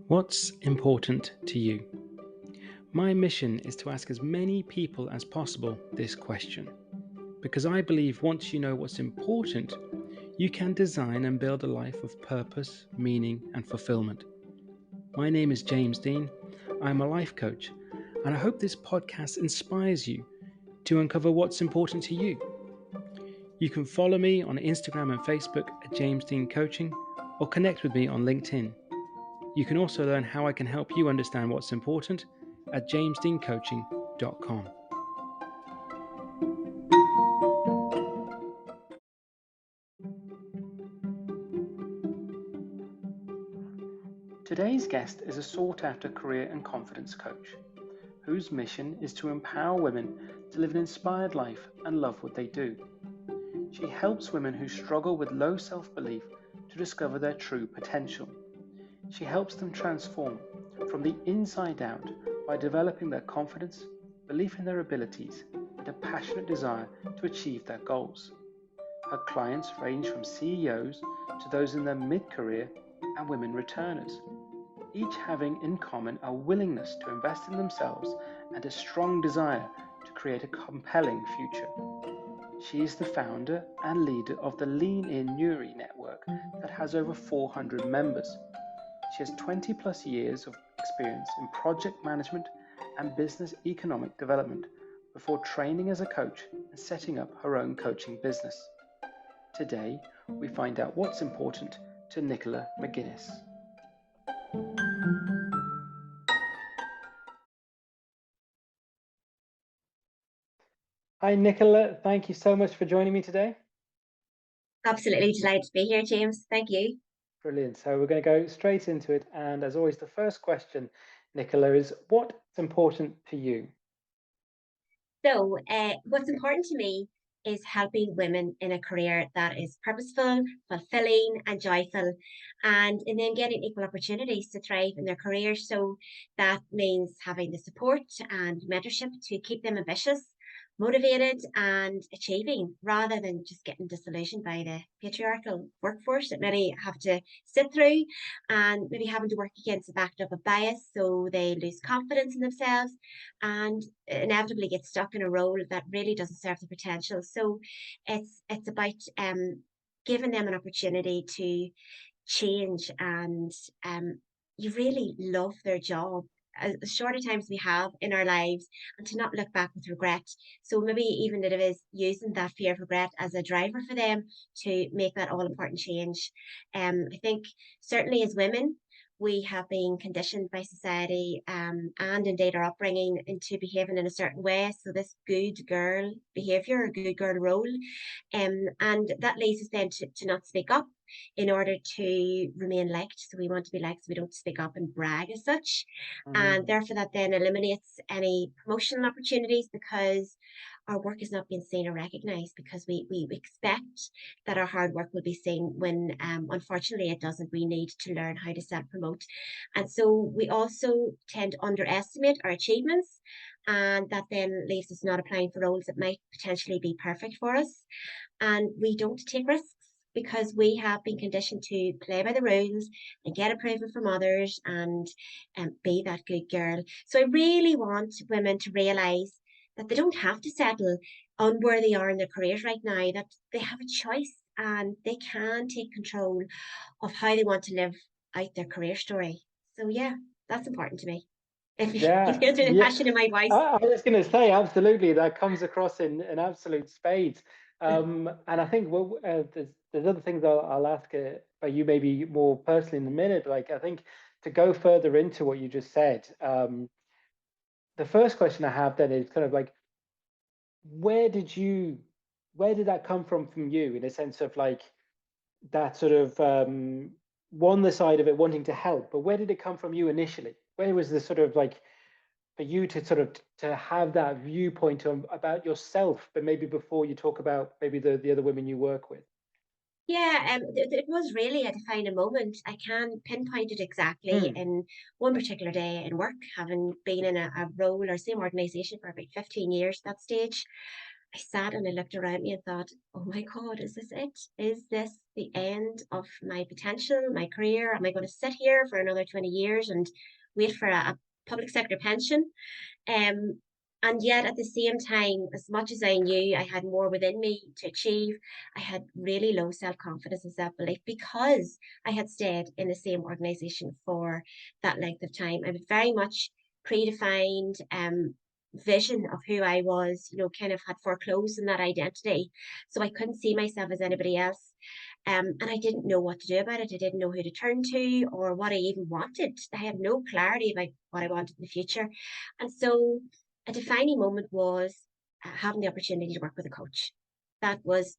What's important to you? My mission is to ask as many people as possible this question, because I believe once you know what's important, you can design and build a life of purpose, meaning, and fulfillment. My name is James Dean. I'm a life coach, and I hope this podcast inspires you to uncover what's important to you. You can follow me on Instagram and Facebook at James Dean Coaching, or connect with me on LinkedIn. You can also learn how I can help you understand what's important at jamesdeancoaching.com. Today's guest is a sought-after career and confidence coach whose mission is to empower women to live an inspired life and love what they do. She helps women who struggle with low self-belief to discover their true potential. She helps them transform from the inside out by developing their confidence, belief in their abilities, and a passionate desire to achieve their goals. Her clients range from CEOs to those in their mid-career and women returners, each having in common a willingness to invest in themselves and a strong desire to create a compelling future. She is the founder and leader of the Lean In Newry network that has over 400 members. She has 20 plus years of experience in project management and business economic development before training as a coach and setting up her own coaching business. Today, we find out what's important to Nicola McGuinness. Hi, Nicola. Thank you so much for joining me today. Absolutely delighted to be here, James. Thank you. Brilliant. So we're going to go straight into it. And as always, the first question, Nicola, is what's important to you? So, what's important to me is helping women in a career that is purposeful, fulfilling, and joyful, and in them getting equal opportunities to thrive in their careers. So, that means having the support and mentorship to keep them ambitious, motivated, and achieving rather than just getting disillusioned by the patriarchal workforce that many have to sit through and maybe having to work against a backed up of bias so they lose confidence in themselves and inevitably get stuck in a role that really doesn't serve their potential. So it's about giving them an opportunity to change and you really love their job as short a time as we have in our lives and to not look back with regret. So maybe even that it is using that fear of regret as a driver for them to make that all important change. I think certainly as women, we have been conditioned by society and indeed our upbringing into behaving in a certain way. So this good girl behavior, a good girl role, and that leads us then to not speak up in order to remain liked. So we want to be liked, so we don't speak up and brag as such. And therefore that then eliminates any promotional opportunities because our work is not being seen or recognized because we expect that our hard work will be seen when unfortunately it doesn't. We need to learn how to self-promote. And so we also tend to underestimate our achievements and that then leaves us not applying for roles that might potentially be perfect for us. And we don't take risks because we have been conditioned to play by the rules and get approval from others and be that good girl. So I really want women to realise that they don't have to settle on where they are in their careers right now, that they have a choice and they can take control of how they want to live out their career story. So yeah, that's important to me. If you can hear the passion in my voice. I was going to say, absolutely, that comes across in absolute spades. And I think there's other things I'll ask about you maybe more personally in a minute. Like I think to go further into what you just said, the first question I have then is kind of like, where did that come from you in a sense of like that sort of one the side of it wanting to help, but where did it come from you initially? Where was the sort of like for you to sort of to have that viewpoint about yourself, but maybe before you talk about maybe the other women you work with? Yeah, it was really a defining moment. I can pinpoint it exactly in one particular day in work, having been in a role or same organisation for about 15 years at that stage. I sat and I looked around me and thought, oh my God, is this it? Is this the end of my potential, my career? Am I going to sit here for another 20 years and wait for a public sector pension? Um, and yet at the same time, as much as I knew I had more within me to achieve, I had really low self-confidence and self-belief because I had stayed in the same organization for that length of time. I was very much predefined vision of who I was, kind of had foreclosed in that identity. So I couldn't see myself as anybody else. And I didn't know what to do about it. I didn't know who to turn to or what I even wanted. I had no clarity about what I wanted in the future. And so a defining moment was having the opportunity to work with a coach. That was,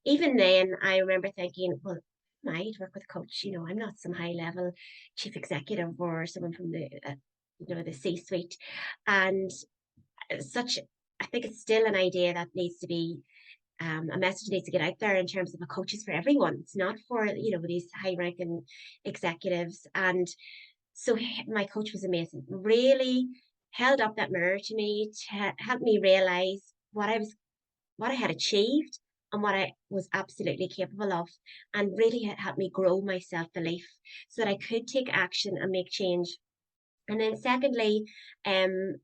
even then, I remember thinking, well, am I to work with a coach? I'm not some high level chief executive or someone from the C suite. And such, I think it's still an idea that needs to be a message needs to get out there in terms of a coach is for everyone. It's not for these high ranking executives. And so my coach was amazing. Really held up that mirror to me to help me realize what I had achieved and what I was absolutely capable of, and really helped me grow my self belief so that I could take action and make change. And then secondly, um,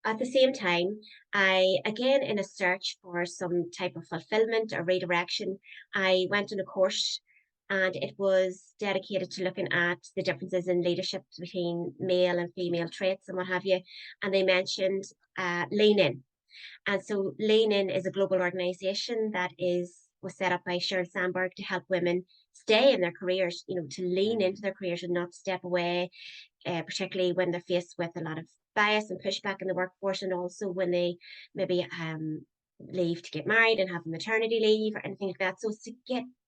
at the same time, I, again, in a search for some type of fulfillment or redirection, I went on a course and it was dedicated to looking at the differences in leadership between male and female traits and what have you. And they mentioned Lean In. And so Lean In is a global organization that was set up by Sheryl Sandberg to help women stay in their careers, to lean Mm. into their careers and not step away, particularly when they're faced with a lot of bias and pushback in the workforce, and also when they maybe leave to get married and have maternity leave or anything like that. So it's to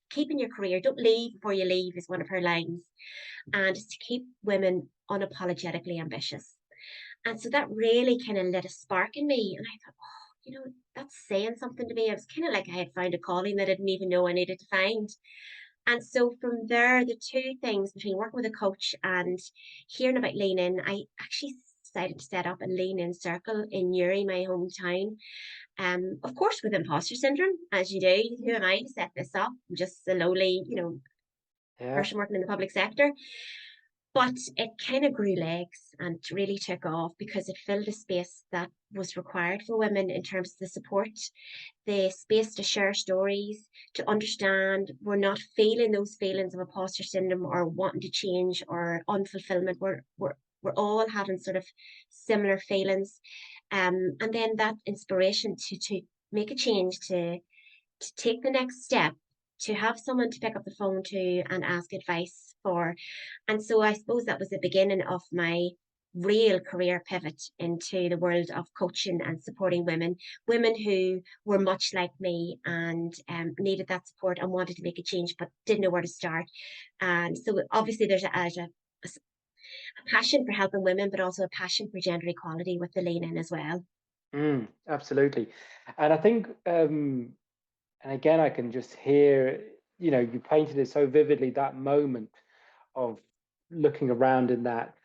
keep in your career. Don't leave before you leave is one of her lines, and it's to keep women unapologetically ambitious. And so that really kind of lit a spark in me, and I thought, oh, that's saying something to me. I was kind of like I had found a calling that I didn't even know I needed to find. And so from there, the two things between working with a coach and hearing about Lean In, I actually decided to set up a Lean In circle in Newry, my hometown. Of course, with imposter syndrome, as you do. Who am I to set this up? I'm just a lowly, Yeah. person working in the public sector. But it kind of grew legs and really took off because it filled a space that was required for women in terms of the support, the space to share stories, to understand we're not feeling those feelings of imposter syndrome or wanting to change or unfulfillment. We're all having sort of similar feelings. And then that inspiration to make a change, to take the next step, to have someone to pick up the phone to and ask advice for. And so I suppose that was the beginning of my real career pivot into the world of coaching and supporting women who were much like me and needed that support and wanted to make a change but didn't know where to start. And so obviously there's a passion for helping women, but also a passion for gender equality with the Lean In as well. Absolutely. And I think, and again, I can just hear, you painted it so vividly, that moment of looking around in that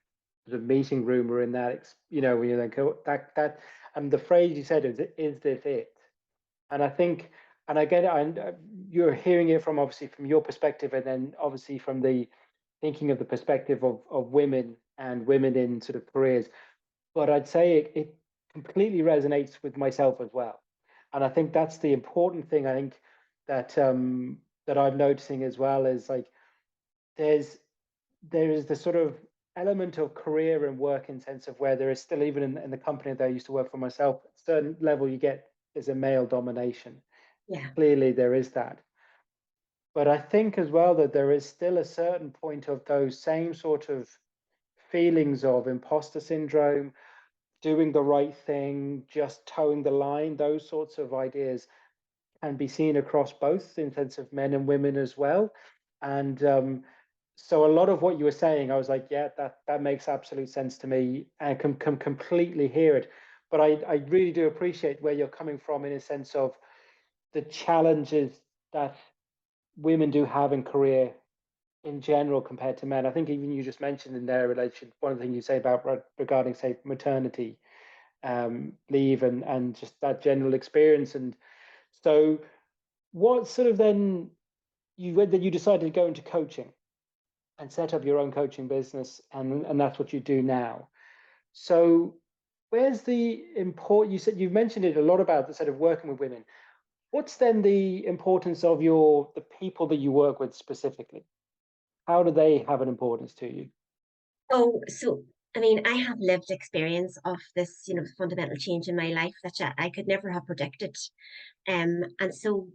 sort of meeting room or in that, when you think, oh, that, and the phrase you said is this it? And I think, and I get it, and you're hearing it from obviously from your perspective, and then obviously from the thinking of the perspective of women and women in sort of careers. But I'd say it completely resonates with myself as well. And I think that's the important thing. I think that I'm noticing as well is like there's there is the sort of element of career and work in sense of where there is still, even in the company that I used to work for myself, at a certain level you get is a male domination. Yeah. Clearly there is that. But I think as well that there is still a certain point of those same sort of feelings of imposter syndrome, doing the right thing, just towing the line, those sorts of ideas can be seen across both in sense of men and women as well. And so a lot of what you were saying, I was like, yeah, that makes absolute sense to me, and can completely hear it. But I really do appreciate where you're coming from in a sense of the challenges that women do have in career in general compared to men. I think even you just mentioned in their relation, one of the things you say about regarding, say, maternity, leave and just that general experience. And so, what sort of then you decided to go into coaching and set up your own coaching business, and that's what you do now. So, where's the important? You said you've mentioned it a lot about the sort of working with women. What's then the importance of the people that you work with specifically? How do they have an importance to you? Oh, so I mean, I have lived experience of this, fundamental change in my life that I could never have predicted. And so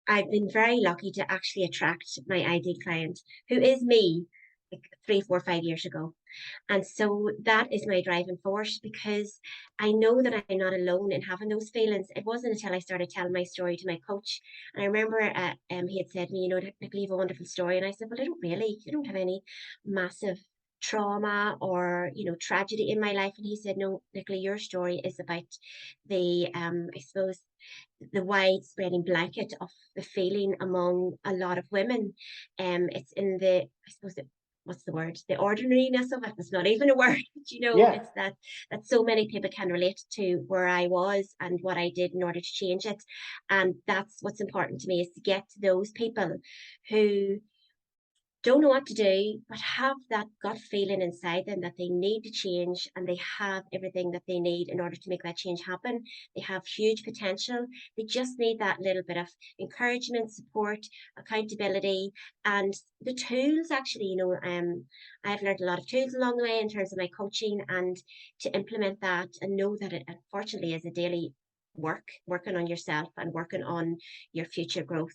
I've been very lucky to actually attract my ideal client, who is me, like 3, 4, 5 years ago. And so that is my driving force because I know that I'm not alone in having those feelings. It wasn't until I started telling my story to my coach. And I remember he had said to me, Nicola, you have a wonderful story. And I said, well, I don't really. I don't have any massive trauma or, tragedy in my life. And he said, no, Nicola, your story is about I suppose, the widespreading blanket of the feeling among a lot of women. It's in I suppose, what's the word? The ordinariness of it. It's not even a word. Yeah. It's that so many people can relate to where I was and what I did in order to change it. And that's what's important to me, is to get to those people who don't know what to do, but have that gut feeling inside them that they need to change, and they have everything that they need in order to make that change happen. They have huge potential. They just need that little bit of encouragement, support, accountability, and the tools. Actually, I've learned a lot of tools along the way in terms of my coaching, and to implement that and know that it unfortunately is a daily working on yourself and working on your future growth.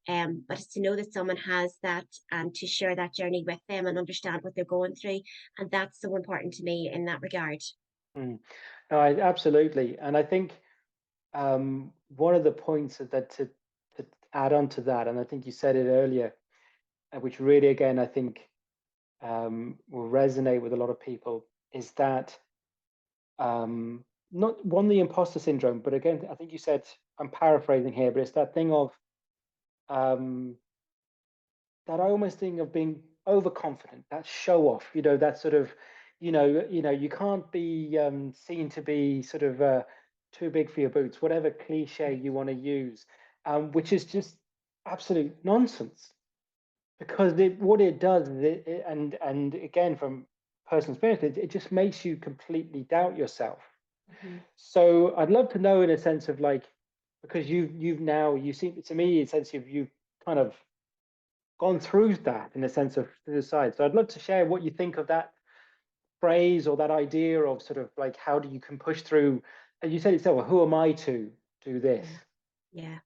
But it's to know that someone has that and to share that journey with them and understand what they're going through. And that's so important to me in that regard. Mm. No, absolutely. And I think one of the points to add on to that, and I think you said it earlier, which really, again, I think will resonate with a lot of people, is that not one, the imposter syndrome, but again, I think you said, I'm paraphrasing here, but it's that thing of um, that I almost think of being overconfident, that show off, that sort of, you can't be seen to be sort of too big for your boots, whatever cliche you want to use, which is just absolute nonsense. Because what it does, and again from personal experience, it just makes you completely doubt yourself. Mhm. So I'd love to know, in a sense of like, because you seem to me, in a sense you've kind of gone through that, in a sense of to the side. So I'd love to share what you think of that phrase or that idea of sort of like, how do you can push through? And you said yourself, well, who am I to do this? Yeah. Yeah.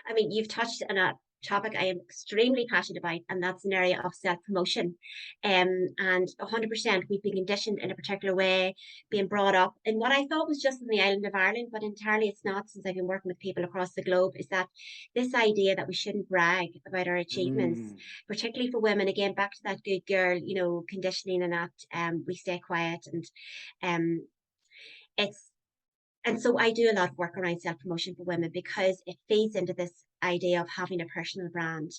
I mean, you've touched on a topic I am extremely passionate about, and that's an area of self-promotion. And 100% we've been conditioned in a particular way, being brought up in what I thought was just in the island of Ireland, but entirely it's not, since I've been working with people across the globe, is that this idea that we shouldn't brag about our achievements, Mm, particularly for women. Again, back to that good girl, conditioning, and that we stay quiet, and um it's and so I do a lot of work around self promotion for women because it feeds into this idea of having a personal brand.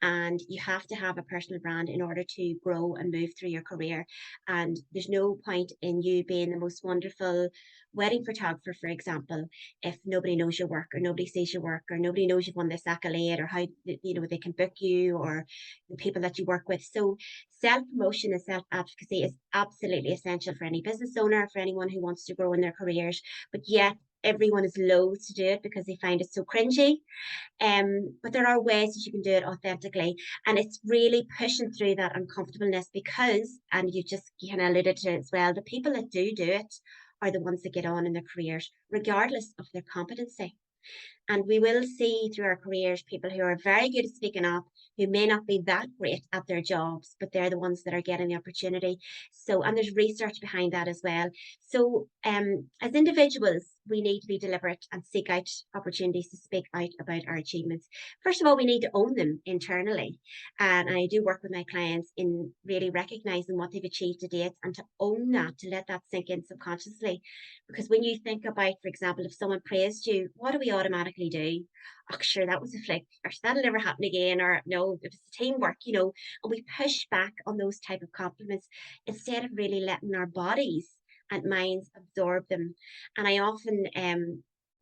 And you have to have a personal brand in order to grow and move through your career. And there's no point in you being the most wonderful wedding photographer, for example, if nobody knows your work or nobody sees your work or nobody knows you've won this accolade or how they can book you or the people that you work with. So self promotion and self advocacy is absolutely essential for any business owner, for anyone who wants to grow in their careers, but yet everyone is loath to do it because they find it so cringy. But there are ways that you can do it authentically, and it's really pushing through that uncomfortableness because, and you just kind of alluded to it as well, the people that do it are the ones that get on in their careers, regardless of their competency. And we will see through our careers people who are very good at speaking up, who may not be that great at their jobs, but they're the ones that are getting the opportunity. So, and there's research behind that as well. So, as individuals, we need to be deliberate and seek out opportunities to speak out about our achievements. First of all, we need to own them internally. And I do work with my clients in really recognizing what they've achieved to date and to own that, to let that sink in subconsciously. Because when you think about, for example, if someone praised you, what do we automatically do? Oh, sure, that was a flick, or that'll never happen again, or no, it was teamwork, and we push back on those type of compliments instead of really letting our bodies and minds absorb them. And I often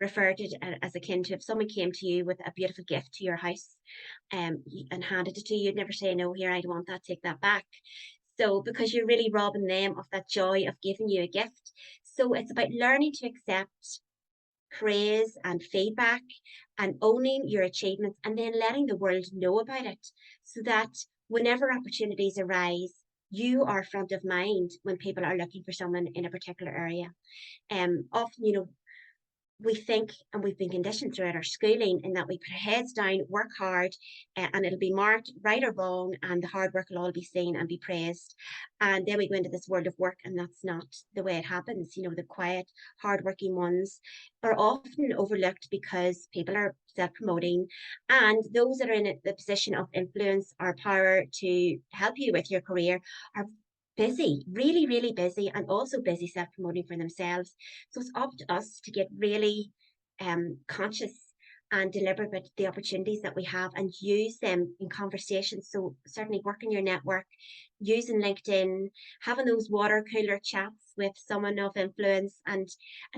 refer to it as akin to if someone came to you with a beautiful gift to your house and handed it to you, you'd never say, no, here, I don't want that, take that back. So, because you're really robbing them of that joy of giving you a gift. So, it's about learning to accept praise and feedback and owning your achievements and then letting the world know about it so that whenever opportunities arise, you are front of mind when people are looking for someone in a particular area. Often, we think, and we've been conditioned throughout our schooling, in that we put our heads down, work hard, and it'll be marked right or wrong, and the hard work will all be seen and be praised. And then we go into this world of work, and that's not the way it happens. The quiet, hardworking ones are often overlooked because people are self-promoting, and those that are in the position of influence or power to help you with your career are busy, really, really busy, and also busy self-promoting for themselves. So it's up to us to get really conscious and deliberate about the opportunities that we have and use them in conversations. So certainly working your network, using LinkedIn, having those water cooler chats with someone of influence, and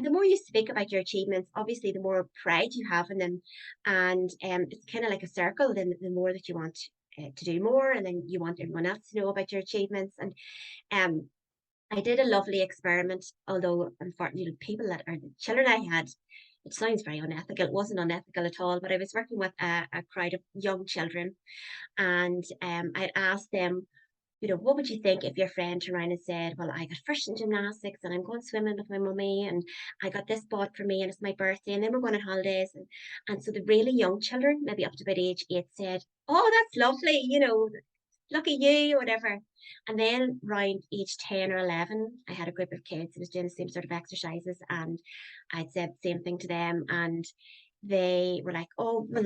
the more you speak about your achievements, obviously the more pride you have in them, and it's kind of like a circle. Then the more that you want to do more, and then you want everyone else to know about your achievements. And um, I did a lovely experiment, although unfortunately, people that are the children I had, it sounds very unethical. It wasn't unethical at all, but I was working with a crowd of young children, and I'd asked them, what would you think if your friend turned around and said, well, I got first in gymnastics and I'm going swimming with my mummy and I got this bought for me and it's my birthday and then we're going on holidays. And so the really young children, maybe up to about age 8, said, oh, that's lovely, lucky you or whatever. And then around age 10 or 11, I had a group of kids that was doing the same sort of exercises, and I'd said the same thing to them, and they were like, oh, well,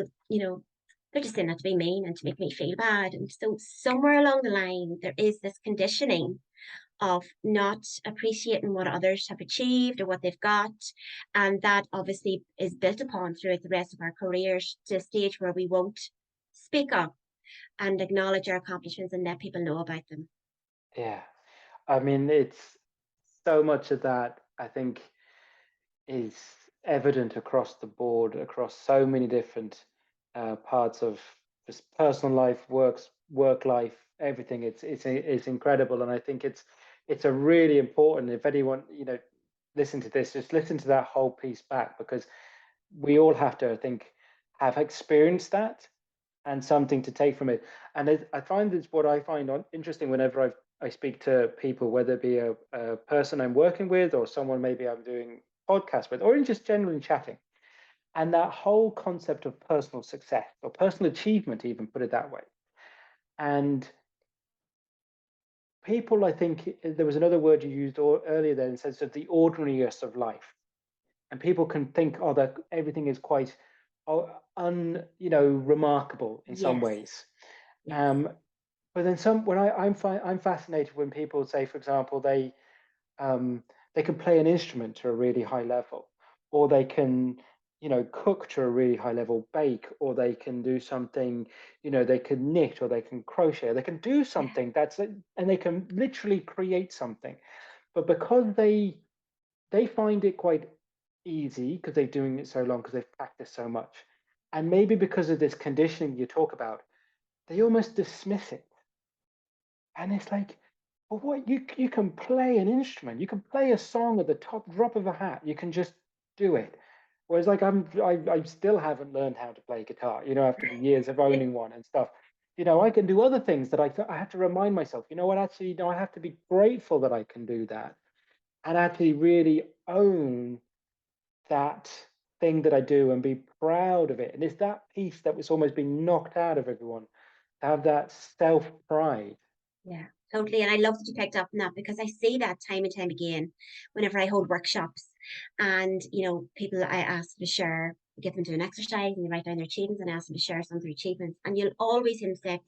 they're just saying that to be mean and to make me feel bad. And so somewhere along the line, there is this conditioning of not appreciating what others have achieved or what they've got. And that obviously is built upon throughout the rest of our careers to a stage where we won't speak up and acknowledge our accomplishments and let people know about them. Yeah. I mean, it's so much of that, I think, is evident across the board, across so many different parts of just personal life, work life, everything. It's incredible, and I think it's a really important. If anyone listen to this, just listen to that whole piece back, because we all have to, I think, have experienced that and something to take from it. And I find it's what I find interesting whenever I speak to people, whether it be a person I'm working with or someone maybe I'm doing podcast with, or in just generally chatting. And that whole concept of personal success or personal achievement, even put it that way. And people, I think there was another word you used earlier there in the sense of the ordinariness of life. And people can think, oh, that everything is quite remarkable in some Yes, ways. yes, Um, but then when I'm fascinated when people say, for example, they can play an instrument to a really high level, or they can, cook to a really high level, bake, or they can do something, they can knit, or they can crochet, or they can do yeah, something and they can literally create something. But because they find it quite easy because they're doing it so long, because they've practiced so much, and maybe because of this conditioning you talk about, they almost dismiss it. And it's like, well, what you can play an instrument, you can play a song at the top drop of a hat, you can just do it. Whereas, like, I still haven't learned how to play guitar, after the years of owning one and stuff. I can do other things that I have to remind myself, what, actually, I have to be grateful that I can do that, and actually really own that thing that I do and be proud of it. And it's that piece that was almost being knocked out of everyone, to have that self pride. yeah, totally. And I love that you picked up on that because I see that time and time again whenever I hold workshops and, people I ask to share, get them to an exercise and they write down their achievements and ask them to share some of their achievements. And you'll always hear them say,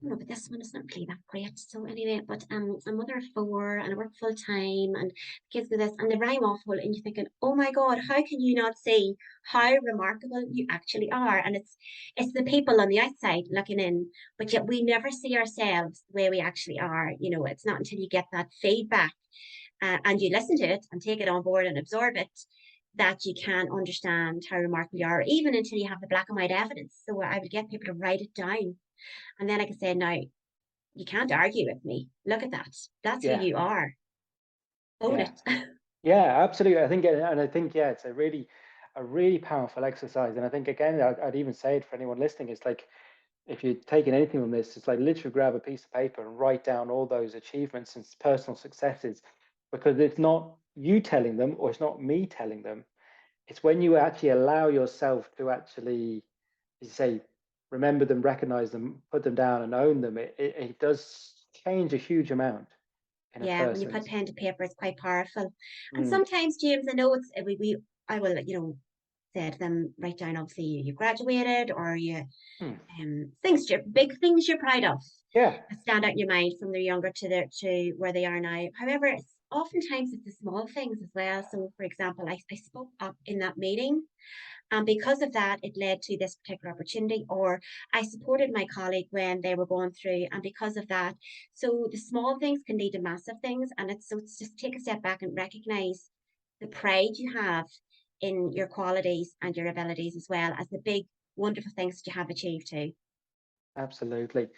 no, but this one is not really that great. So anyway, but I'm a mother of 4 and I work full time and kids do this and they rhyme awful and you're thinking, oh my God, how can you not see how remarkable you actually are? And it's the people on the outside looking in, but yet we never see ourselves the way we actually are. It's not until you get that feedback and you listen to it and take it on board and absorb it, that you can understand how remarkable you are, even until you have the black and white evidence. So I would get people to write it down. And then I could say, now, you can't argue with me. Look at that. That's who Yeah, you are. Own yeah, it. yeah, absolutely. I think, and I think, yeah, it's a really powerful exercise. And I think, again, I'd even say it for anyone listening. It's like, if you're taking anything from this, it's like literally grab a piece of paper and write down all those achievements and personal successes, because it's not you telling them, or it's not me telling them. It's when you actually allow yourself to actually, as you say, remember them, recognize them, put them down, and own them. It does change a huge amount in a Yeah, when you put person's. pen to paper, it's quite powerful. And Mm, sometimes, James, I know it's I will, say to them, write down, obviously, you graduated, or you mm, big things you're proud of yeah, that stand out in your mind from their younger to where they are now. However, oftentimes it's the small things as well. So, for example, I spoke up in that meeting, and because of that, it led to this particular opportunity, or I supported my colleague when they were going through. And because of that, so the small things can lead to massive things. And it's just take a step back and recognize the pride you have in your qualities and your abilities, as well as the big, wonderful things that you have achieved too. absolutely.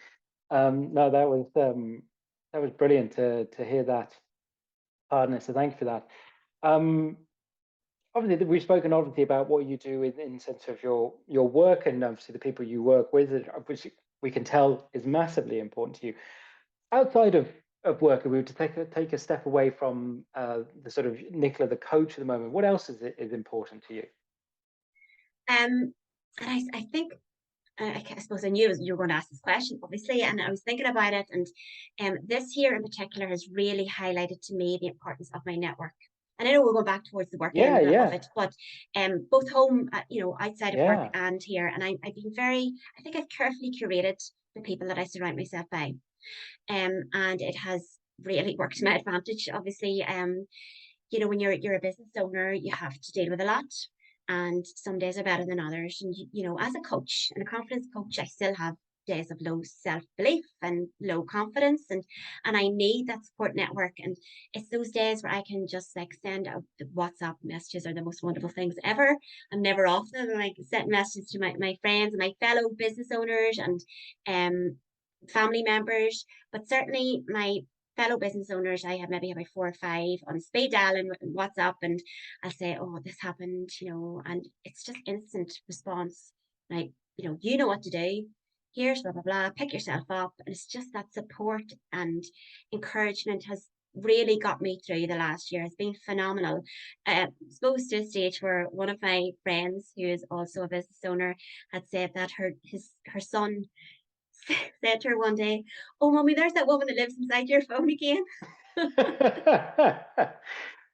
No, that was brilliant to hear that hardness. So thank you for that. Um, Obviously, we've spoken obviously about what you do in sense of your work, and obviously the people you work with, which we can tell is massively important to you. Outside of work, if we were to take a step away from the sort of Nicola, the coach at the moment, what else is important to you? And I think I suppose I knew you were going to ask this question, obviously, and I was thinking about it. And this year in particular has really highlighted to me the importance of my network. And I know we're going back towards the work Yeah, end of yeah, it, but both home, outside of work yeah, and here. And I've been I think I've carefully curated the people that I surround myself by. And it has really worked to my advantage, obviously. When you're a business owner, you have to deal with a lot, and some days are better than others. And as a coach and a confidence coach, I still have days of low self-belief and low confidence, and I need that support network. And it's those days where I can just like send out the WhatsApp messages are the most wonderful things ever. I'm never off them. And I send messages to my friends and my fellow business owners and family members, but certainly my fellow business owners. I have maybe about 4 or 5 on speed dial and WhatsApp, and I'll say, "Oh, this happened," and it's just instant response. Like, you know what to do. Here's blah blah blah. Pick yourself up, and it's just that support and encouragement has really got me through the last year. It's been phenomenal. Supposed to a stage where one of my friends, who is also a business owner, had said that her son said to her one day, "Oh, mommy, there's that woman that lives inside your phone again."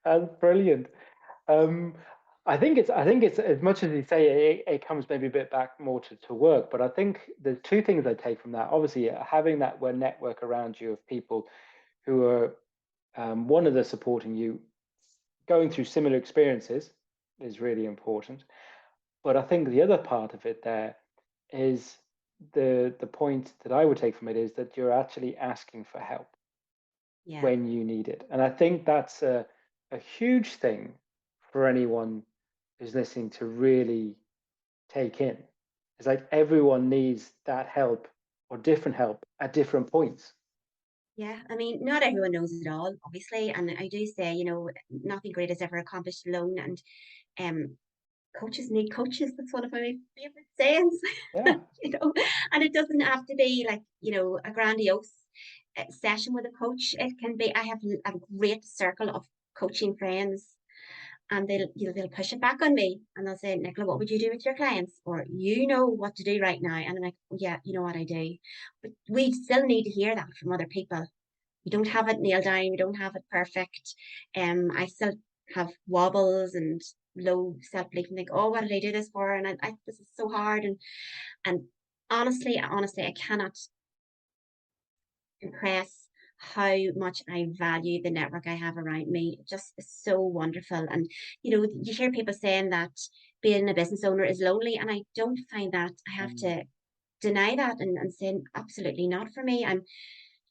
that's brilliant. Um, I think it's as much as you say it comes maybe a bit back more to work, but I think there's two things I take from that. Obviously, having that network around you of people who are one of the supporting you, going through similar experiences is really important. But I think the other part of it there is the point that I would take from it is that you're actually asking for help Yeah, when you need it. And I think that's a huge thing for anyone who's listening to really take in. It's like everyone needs that help or different help at different points. yeah. I mean, not everyone knows it all, obviously, and I do say, nothing great is ever accomplished alone, and um, coaches need coaches. That's one of my favorite sayings. Yeah. you know, and it doesn't have to be like a grandiose session with a coach. It can be. I have a great circle of coaching friends, and they'll push it back on me, and they'll say, "Nicola, what would you do with your clients?" Or, "You know what to do right now." And I'm like, "Oh, yeah, you know what I do." But we still need to hear that from other people. We don't have it nailed down. We don't have it perfect. I still have wobbles and low self-belief and think, "Oh, what did I do this for?" And this is so hard. And honestly, I cannot impress how much I value the network I have around me. It just is so wonderful. And you hear people saying that being a business owner is lonely, and I don't find that. I have Mm, to deny that and say absolutely not for me.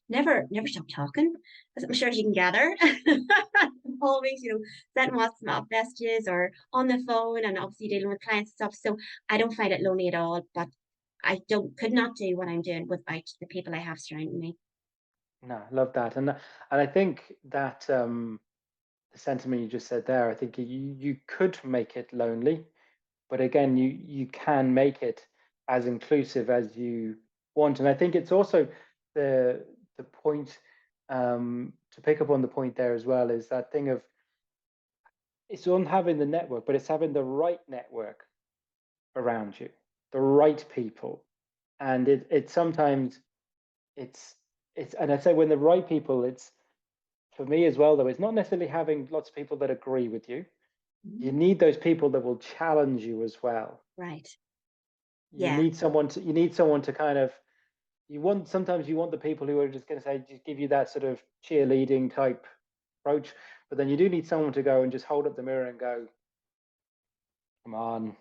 never stop talking, as I'm sure as you can gather. Always, sending WhatsApp messages or on the phone and obviously dealing with clients and stuff. So I don't find it lonely at all, but I don't could not do what I'm doing without the people I have surrounding me. No, I love that. And I think that the sentiment you just said there, I think you could make it lonely, but again, you can make it as inclusive as you want. And I think it's also the point, to pick up on the point there as well, is that thing of it's on having the network, but it's having the right network around you, the right people. And it sometimes it's and I say when the right people, it's for me as well though, it's not necessarily having lots of people that agree with you. You Mhm. need those people that will challenge you as well. Right. You Yeah. need someone to kind of, sometimes you want the people who are just going to say, just give you that sort of cheerleading type approach, but then you do need someone to go and just hold up the mirror and go, come on.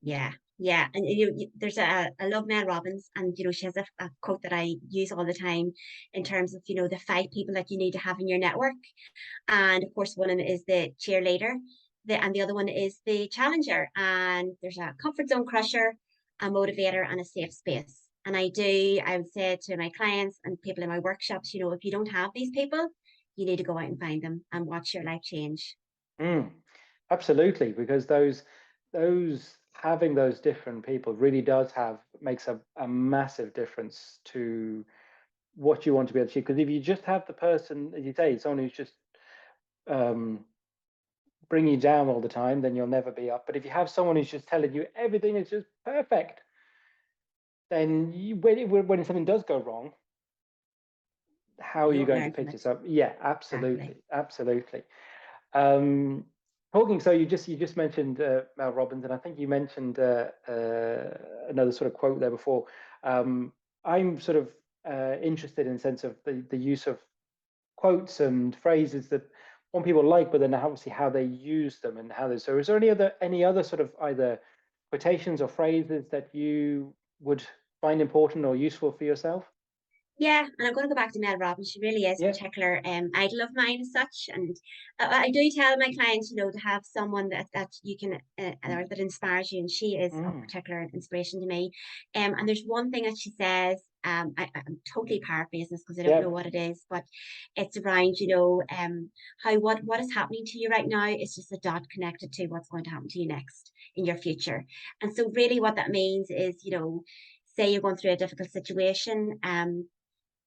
Yeah, yeah, and there's I love Mel Robbins, and she has a quote that I use all the time in terms of the 5 people that you need to have in your network, and of course one of them is the cheerleader, and the other one is the challenger, and there's a comfort zone crusher, a motivator, and a safe space. And I would say to my clients and people in my workshops, if you don't have these people, you need to go out and find them and watch your life change. Mm, absolutely, because those having those different people really does makes a massive difference to what you want to be able to achieve. Because if you just have the person, as you say, someone who's just um, bring you down all the time, then you'll never be up. But if you have someone who's just telling you everything is just perfect, then when something does go wrong, how are You you don't going to learn from pick it. yourself? Yeah, Exactly. absolutely, absolutely. Um, talking, so you just mentioned Mel Robbins, and I think you mentioned another sort of quote there before. Um, I'm sort of interested in the sense of the use of quotes and phrases that one people like, but then obviously how they use them and how they. So, is there any other sort of either quotations or phrases that you would find important or useful for yourself? Yeah, and I'm going to go back to Mel Robbins. She really is a Yeah. particular idol of mine as such. And I do tell my clients, to have someone that you can or that inspires you, and she is a Mm. particular inspiration to me. And there's one thing that she says. I'm totally paraphrasing this because I don't know Yep. what it is, but it's around, how what is happening to you right now is just a dot connected to what's going to happen to you next in your future. And so, really, what that means is, say you're going through a difficult situation.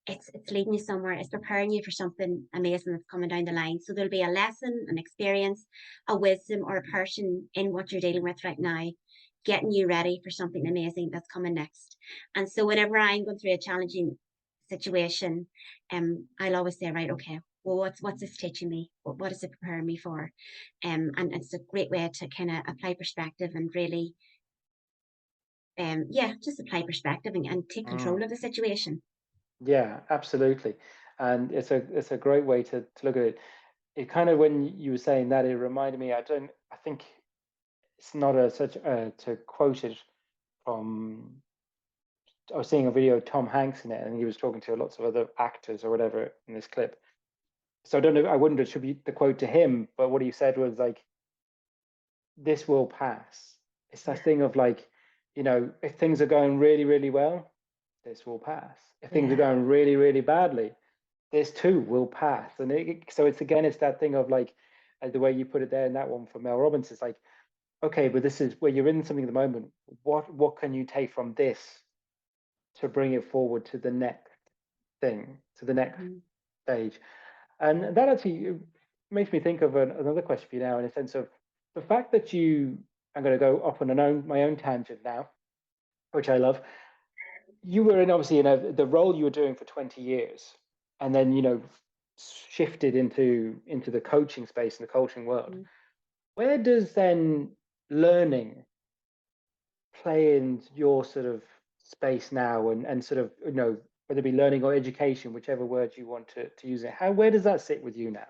It's leading you somewhere. It's preparing you for something amazing that's coming down the line. So there'll be a lesson, an experience, a wisdom, or a person in what you're dealing with right now, getting you ready for something amazing that's coming next. And so whenever I'm going through a challenging situation, I'll always say, right, okay, well, what's this teaching me? What is it preparing me for? And it's a great way to kind of apply perspective and really, yeah, just apply perspective and take control Mm. of the situation. Yeah, absolutely. And it's a great way to look at it. It kind of, when you were saying that, it reminded me. I think it's not a such to quote it from. I was seeing a video of Tom Hanks in it, and he was talking to lots of other actors or whatever in this clip. So I don't know. I wouldn't attribute the quote to him, but what he said was like, "This will pass." It's that Yeah, thing of like, if things are going really, really well, this will pass. If things are yeah, going really, really badly, this too will pass. And so it's that thing of like, the way you put it there in that one for Mel Robbins, it's like, okay, but this is where you're in something at the moment. What can you take from this to bring it forward to the next thing, to the next mhm, stage? And that actually makes me think of another question for you now, in a sense of the fact that I'm going to go off on my own tangent now, which I love. You were obviously the role you were doing for 20 years, and then shifted into the coaching space and the coaching world. mhm. Where does then learning play in your sort of space now, and sort of, whether it be learning or education, whichever word you want to use it, where does that sit with you now?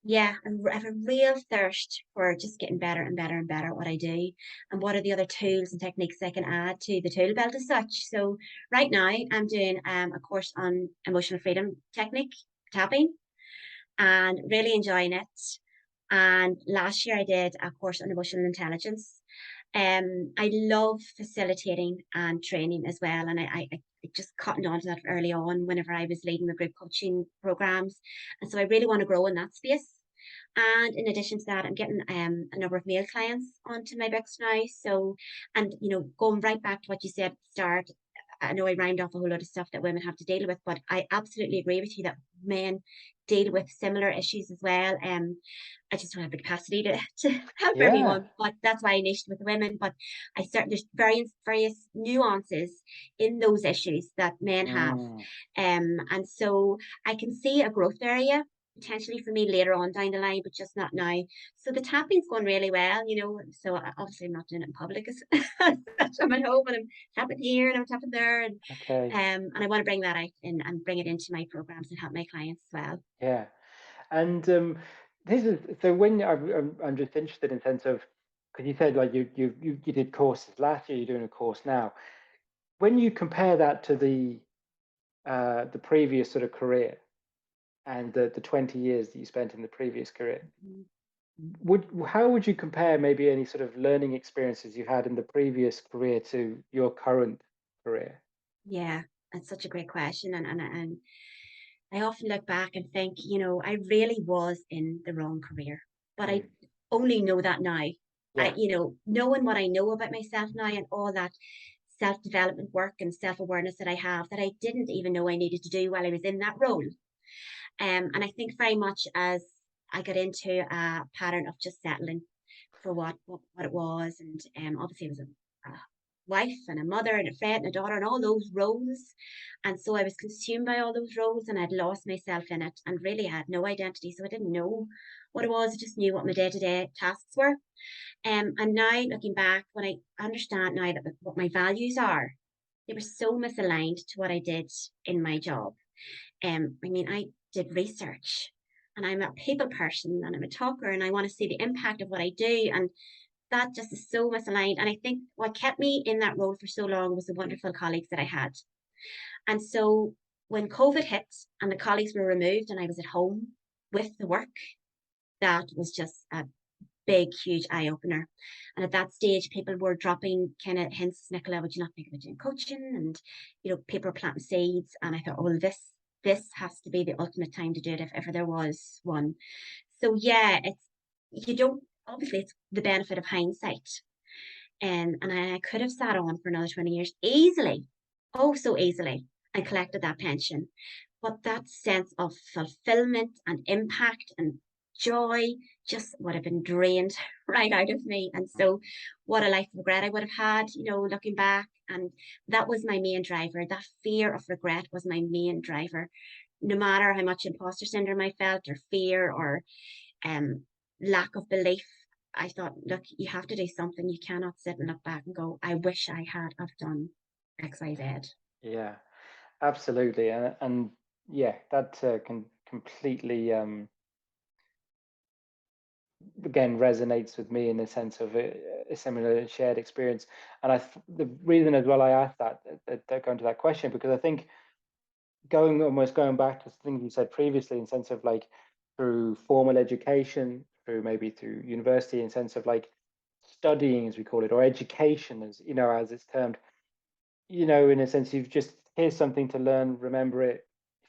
Yeah, I have a real thirst for just getting better and better and better at what I do, and what are the other tools and techniques I can add to the tool belt as such. So right now I'm doing a course on emotional freedom technique, tapping, and really enjoying it. And last year I did a course on emotional intelligence. I love facilitating and training as well, and I just cottoned on to that early on whenever I was leading the group coaching programs, and so I really want to grow in that space. And in addition to that, I'm getting a number of male clients onto my books now. So, and going right back to what you said at the start, I know I rhymed off a whole lot of stuff that women have to deal with, but I absolutely agree with you that men deal with similar issues as well. I just don't have the capacity to, to help Yeah. everyone, but that's why I niched with women. But I certainly there's various nuances in those issues that men have, Mm. and so I can see a growth area potentially for me later on down the line, but just not now. So the tapping's going really well, So obviously I'm not doing it in public as, as such. I'm at home and I'm tapping here and I'm tapping there, Okay. and I want to bring that out and bring it into my programs and help my clients as well. Yeah. And this is so when I'm just interested in sense of because you said like you did courses last year, you're doing a course now. When you compare that to the previous sort of career and the 20 years that you spent in the previous career, Mhm. would how would you compare maybe any sort of learning experiences you had in the previous career to your current career? Yeah, that's such a great question, and I often look back and think, I really was in the wrong career, but I Mm. only know that now. Yeah. Knowing what I know about myself now and all that self development work and self awareness that I have that I didn't even know I needed to do while I was in that role. And I think very much as I got into a pattern of just settling for what it was, and obviously it was a wife and a mother and a friend and a daughter and all those roles, and so I was consumed by all those roles, and I'd lost myself in it and really had no identity, so I didn't know what it was. I just knew what my day-to-day tasks were. And now looking back, when I understand now that what my values are, they were so misaligned to what I did in my job. I mean, I did research, and I'm a people person and I'm a talker and I want to see the impact of what I do. And that just is so misaligned. And I think what kept me in that role for so long was the wonderful colleagues that I had. And so when COVID hit and the colleagues were removed and I was at home with the work, that was just a big, huge eye opener. And at that stage, people were dropping kind of hints, Nicola, would you not think about doing coaching? And people were planting seeds. And I thought, oh, well, this has to be the ultimate time to do it if ever there was one. So yeah, you don't obviously it's the benefit of hindsight. And I could have sat on for another 20 years easily, oh so easily, and collected that pension. But that sense of fulfillment and impact and joy just would have been drained right out of me. And so what a life of regret I would have had, looking back. And that was my main driver. That fear of regret was my main driver. No matter how much imposter syndrome I felt, or fear, or um, lack of belief, I thought, look, you have to do something. You cannot sit and look back and go, I wish I had have done X, Y, Z. Yeah. Absolutely. And yeah, that can completely again resonates with me in the sense of a similar shared experience. And the reason as well I asked that going to that question because I think going back to things you said previously in sense of like through formal education, through maybe through university, in sense of like studying as we call it, or education as as it's termed, in a sense you've just here's something to learn, remember it.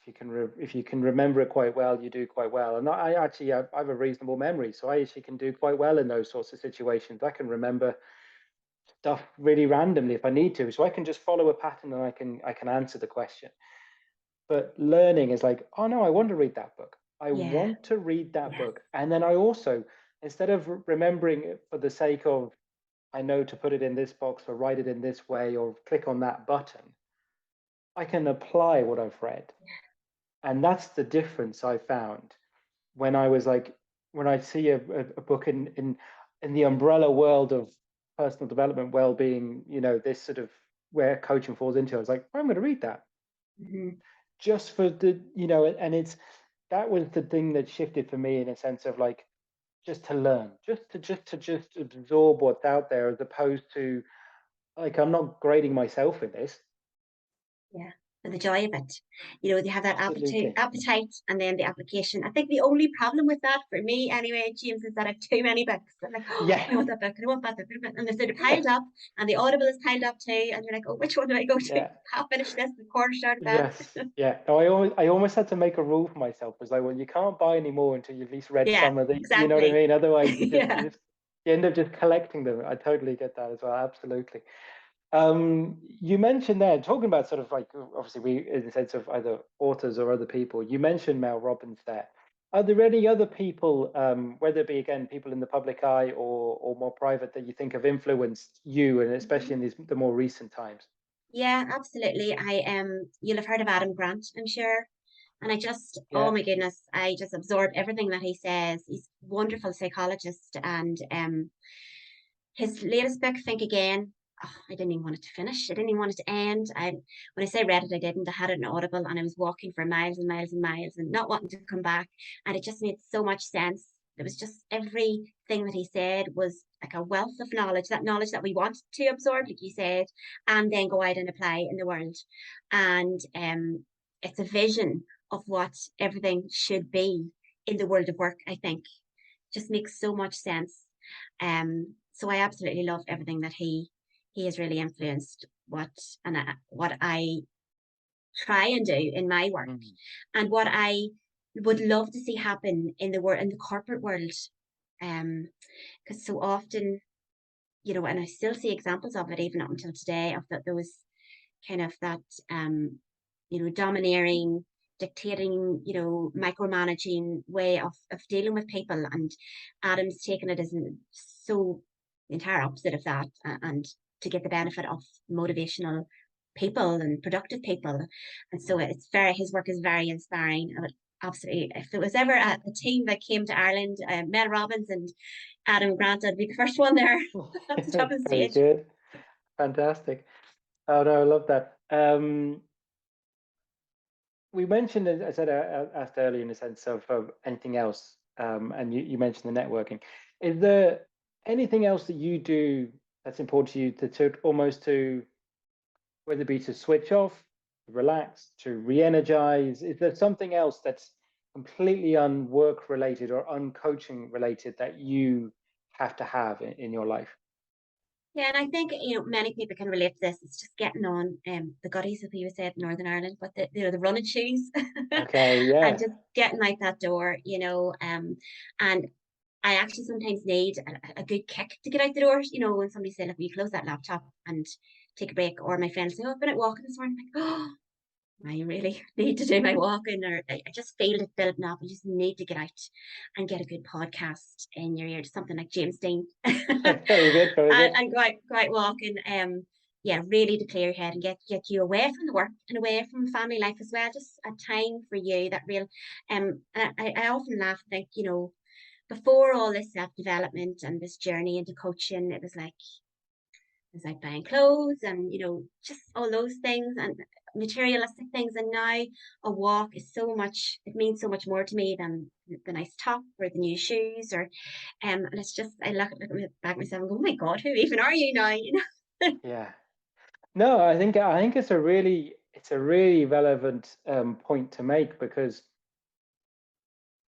If you can remember it quite well, you do quite well. And I actually I have a reasonable memory, so I actually can do quite well in those sorts of situations. I can remember stuff really randomly if I need to, so I can just follow a pattern and I can answer the question. But learning is like, oh no, I want to read that book. I Yeah, want to read that yes. book, and then I also, instead of remembering it for the sake of I know to put it in this box or write it in this way or click on that button, I can apply what I've read. And that's the difference I found when I was like, when I see a book in the umbrella world of personal development, well-being, this sort of where coaching falls into, I was like, I'm going to read that Mhm. just for the, and it's that was the thing that shifted for me, in a sense of like, just to learn, just absorb what's out there, as opposed to like, I'm not grading myself in this. Yeah, and the joy of it. You know, they have that Absolutely. appetite and then the application. I think the only problem with that for me anyway, James, is that I have too many books. I'm like, oh, Yeah. I want that book, and I want that book, and they're sort of piled Yes. up, and the Audible is piled up too, and you're like, oh, which one do I go to? Yeah. Half finished this, the quarter started that. Yes. Yeah. No, I almost had to make a rule for myself. It was like, well, you can't buy any more until you've at least read Yeah, some of the, you know what I exactly. mean? Otherwise, Yeah. you end up just collecting them. I totally get that as well. Absolutely. You mentioned there, talking about sort of like, obviously we, in the sense of either authors or other people, you mentioned Mel Robbins there. Are there any other people, whether it be again people in the public eye or more private, that you think have influenced you, and especially in the more recent times? Yeah, absolutely. You'll have heard of Adam Grant, I'm sure. And I just, oh Yeah. my goodness, I just absorb everything that he says. He's a wonderful psychologist, and his latest book, Think Again. Oh, I didn't even want it to finish. I didn't even want it to end. When I say read it, I didn't. I had it in Audible, and I was walking for miles and miles and miles, and not wanting to come back. And it just made so much sense. It was just everything that he said was like a wealth of knowledge. That knowledge that we want to absorb, like you said, and then go out and apply in the world. And it's a vision of what everything should be in the world of work. I think just makes so much sense. So I absolutely love everything that he has really influenced what I try and do in my work, Mm. and what I would love to see happen in the corporate world. Because so often, you know, and I still see examples of it even up until today, of that those kind of that you know, domineering, dictating, you know, micromanaging way of dealing with people. And Adam's taken it as so the entire opposite of that, and to get the benefit of motivational people and productive people. And so it's very, his work is very inspiring. I would absolutely, if there was ever a team that came to Ireland, Mel Robbins and Adam Grant, I'd be the first one there at the top of the Very stage. good. Fantastic. Oh no, I love that. We mentioned, as I said, asked earlier, in the sense of anything else, and you mentioned the networking. Is there anything else that you do that's important to you, to almost to, whether it be to switch off, relax, to re-energize? Is there something else that's completely unwork related or uncoaching related that you have to have in your life? Yeah, and I think, you know, many people can relate to this. It's just getting on the gutties, as you said, Northern Ireland, but the, you know, the running shoes, Okay, and yeah. just getting out that door, you know. And I actually sometimes need a good kick to get out the door. You know, when somebody said, "Look, will you close that laptop and take a break?" Or my friends say, "Oh, I've been out walking this morning." I'm like, oh, I really need to do my walking, or I just feel it building up. I just need to get out and get a good podcast in your ear, something like James Dean, Very good, very good. and go out walking. Yeah, really to clear your head and get you away from the work and away from family life as well. Just a time for you, that real. And I often laugh and think, you know, before all this self development and this journey into coaching, it was like buying clothes and, you know, just all those things and materialistic things. And now a walk is so much, it means so much more to me than the nice top or the new shoes, or and it's just, I look back myself and go, oh my God, who even are you now? You know? Yeah. No, I think it's a really relevant point to make, because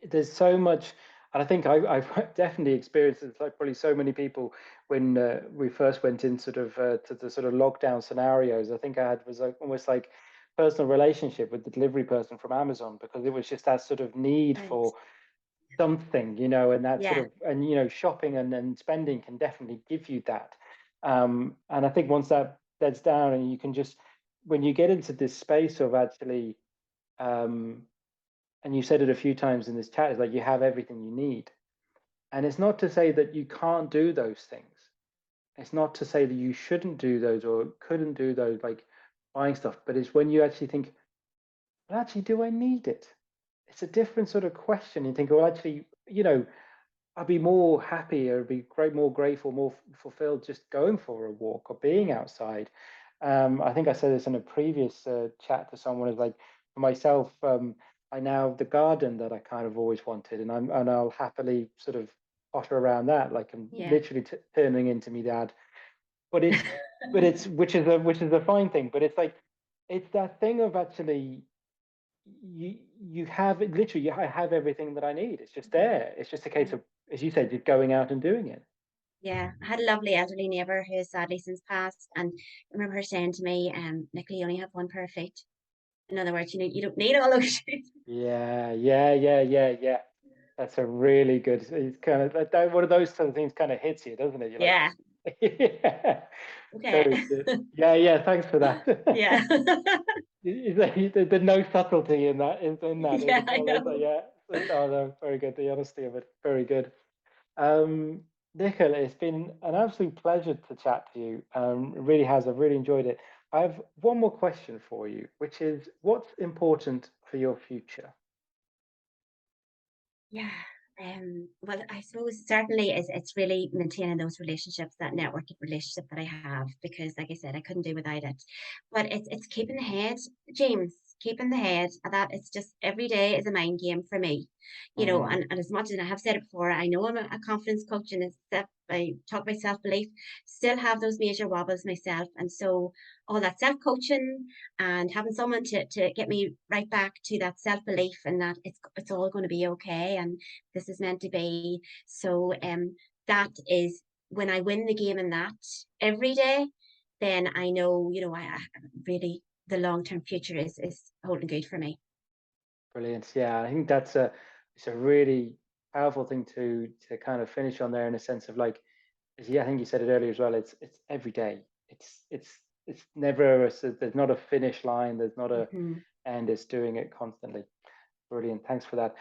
there's so much, and I think I've definitely experienced it, like probably so many people, when we first went in sort of to the sort of lockdown scenarios. I think I had was like almost like personal relationship with the delivery person from Amazon, because it was just that sort of need Right. for something, and that sort Yeah. of, and shopping and spending can definitely give you that. And I think once that's down, and you can just, when you get into this space of actually, um, and you said it a few times in this chat, is like you have everything you need. And it's not to say that you can't do those things. It's not to say that you shouldn't do those or couldn't do those, like buying stuff, but it's when you actually think, well, actually, do I need it? It's a different sort of question. You think, well, actually, I'd be more happy, or be more grateful, more fulfilled just going for a walk or being outside. I think I said this in a previous chat to someone, is like, for myself, I now have the garden that I kind of always wanted, and I'll happily sort of potter around that, like I'm Yeah. literally turning into me dad. But it's which is a fine thing. But it's like it's that thing of actually you have it literally. I have everything that I need. It's just there. It's just a case Yeah. of, as you said, just going out and doing it. Yeah, I had a lovely elderly neighbour who has sadly since passed, and I remember her saying to me, Nicola, you only have one pair of feet. In other words, you don't need all those shoes. Yeah, yeah, yeah, yeah, yeah. That's a really good. It's kind of one of those sort of things kind of hits you, doesn't it? You're like, Yeah. yeah, Okay. very good. Yeah, yeah. Thanks for Yeah. that. The no subtlety in that Yeah, as I well. Is know. yeah. Oh, no, very good. The honesty of it, very good. Um, Nicola, it's been an absolute pleasure to chat to you. It really has. I've really enjoyed it. I have one more question for you, which is, what's important for your future? Yeah. Well, I suppose certainly it's really maintaining those relationships, that networking relationship that I have, because like I said, I couldn't do without it. But it's keeping the head, James, keeping the head. That it's just every day is a mind game for me. Mm, And as much as I have said it before, I know I'm a confidence coach and I talk about self-belief, still have those major wobbles myself. And so all that self-coaching and having someone to get me right back to that self belief and that it's all going to be okay and this is meant to be. So that is when I win the game in that every day, then I know I really the long term future is holding good for me. brilliant. Yeah, I think it's a really powerful thing to kind of finish on there, in a sense of like, yeah, I think you said it earlier as well. It's every day. It's never there's not a finish line. There's not a Mhm. end. It's doing it constantly. Brilliant. Thanks for that.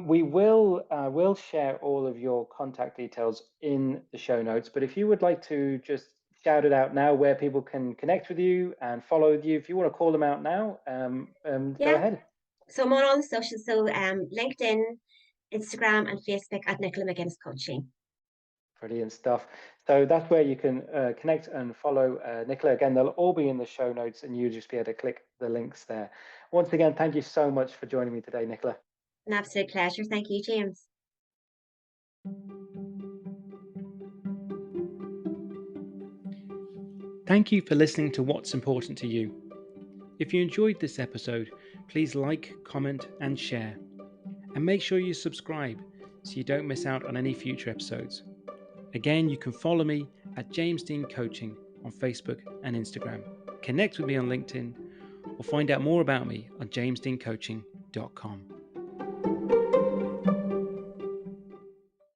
We will share all of your contact details in the show notes. But if you would like to just shout it out now, where people can connect with you and follow you, if you want to call them out now, go Yeah. ahead. So I'm on all the socials. So LinkedIn, Instagram, and Facebook at Nicola McGuinness Coaching. Brilliant stuff. So that's where you can connect and follow Nicola. Again, they'll all be in the show notes, and you'll just be able to click the links there. Once again, thank you so much for joining me today, Nicola. An absolute pleasure. Thank you, James. Thank you for listening to What's Important to You. If you enjoyed this episode, please like, comment, and share. And make sure you subscribe so you don't miss out on any future episodes. Again, you can follow me at James Dean Coaching on Facebook and Instagram. Connect with me on LinkedIn or find out more about me on jamesdeancoaching.com.